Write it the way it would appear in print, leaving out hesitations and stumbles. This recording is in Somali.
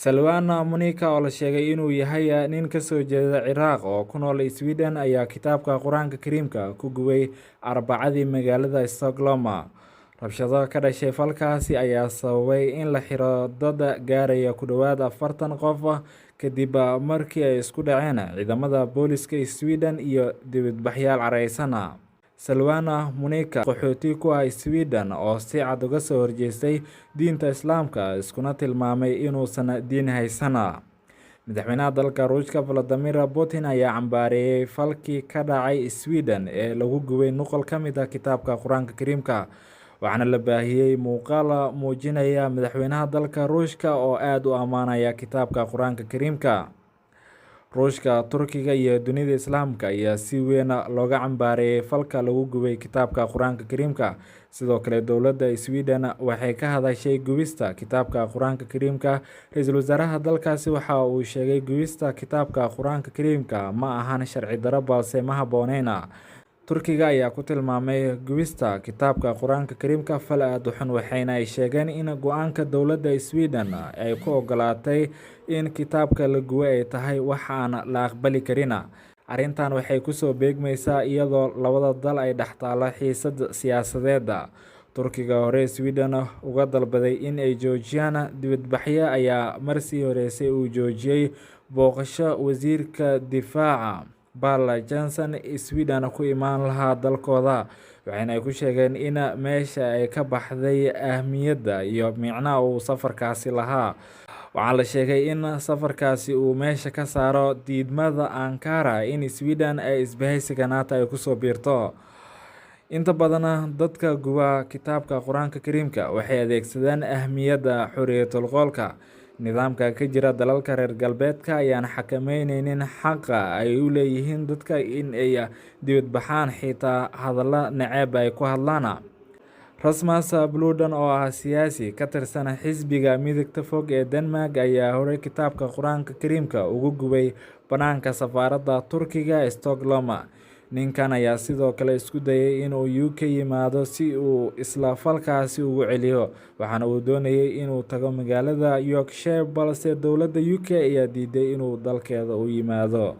Salwan Monica oo la sheegay inuu yahay nin ka soo jeeda Ciraaq oo ku nool Sweden ayaa kitaabka Quraanka Kariimka ku gubay Arbacadii magaalada Stockholm. Rabshado ka dhashay falkaasi ayaa sababay in la xiro dad gaaraya ku dhawaad 40 qof kadib markii ay isku dhaceen ciidamada booliska Sweden iyo dibadbaxayaal careysan. Salwan Monica qaxooti ku ah Sweden oo si cad uga soo horjeestay diinta Islaamka iskuna tilmaamay inuusan diin haysan. Madaxweynaha dalka Ruushka Vladimir Putin ayaa cambaareeyay falkii ka dhacay Sweden ee lagu gubay nuqul ka mid ah kitaabka Quraanka Kariimka, waxaana la baahiyay muuqaal muujinaya madaxweynaha dalka Ruushka oo aad u ammaanaya kitaabka Quraanka Kariimka. Ruushka, Turkiga iyo dunida Islaamka ayaa si weyn looga cambaareeyay falka lagu gubay kitaabka Quraanka Kariimka. Sidoo kale dowladda Sweden waxay ka hadashay gubista kitaabka Quraanka Kariimka. Ra'iisul Wasaaraha dalkaasi waxa uu sheegay gubista kitaabka Quraanka Kariimka ma ahan sharci darro balse ma habboonayn. Turkiga ayaa ku tilmaamay gubista kitaabka Quraanka Kariimka fal aad u xun, waxayna ay sheegeen in go'aanka dowladda Sweden ay ku ogolaatay in kitaabka la gubo ay tahay wax aan la aqbali karin. Arrintan waxay ku soo beegmaysaa iyadoo labada dal ay dhex taalo xiisad siyaasadeed. Turkiga hore Sweden uga dalbaday in ay joojiyaan dibadbaxyo ayaa marsii horeysay uu joojiyay booqasho wasiirka difaaca Bal Johnson Sweden ku imaan lahaa dalkooda, waxayna ku sheegeen in meesha ay ka baxday ahmiyadda iyo micnaha uu safarkaasi lahaa. Waxaa la sheegay in safarkaasi uu meesha ka saaro diidmada Ankara in Sweden ay isbahaysiga NATO ay ku soo biirto. Inta badan dadka guba kitaabka Quraanka Kariimka waxay adeegsadaan ahmiyadda xorriyatul qowlka. Nidaamka ka jira dalalka reer galbeedka ayaan xakameyneynin xaqa ay u leeyihiin dadka in ay dibadbaxaan xitaa hadalla neceb ay ku hadlaan. Rasmus Paludan oo ah siyaasi ka tirsan xisbiga midigta fog ee Denmark ayaa hore kitaabka Quraanka Kariimka ugu gubay banaanka safaaradda Turkiga ee Stockholm. Ninkan ayaa sidoo kale isku dayay in uu UK yimaado si uu isla falkaasi ugu celiyo, waxaana uu doonayay inuu tago magaalada Yorkshire balse dowladda UK ayaa diiday inuu dalkeeda u yimaado.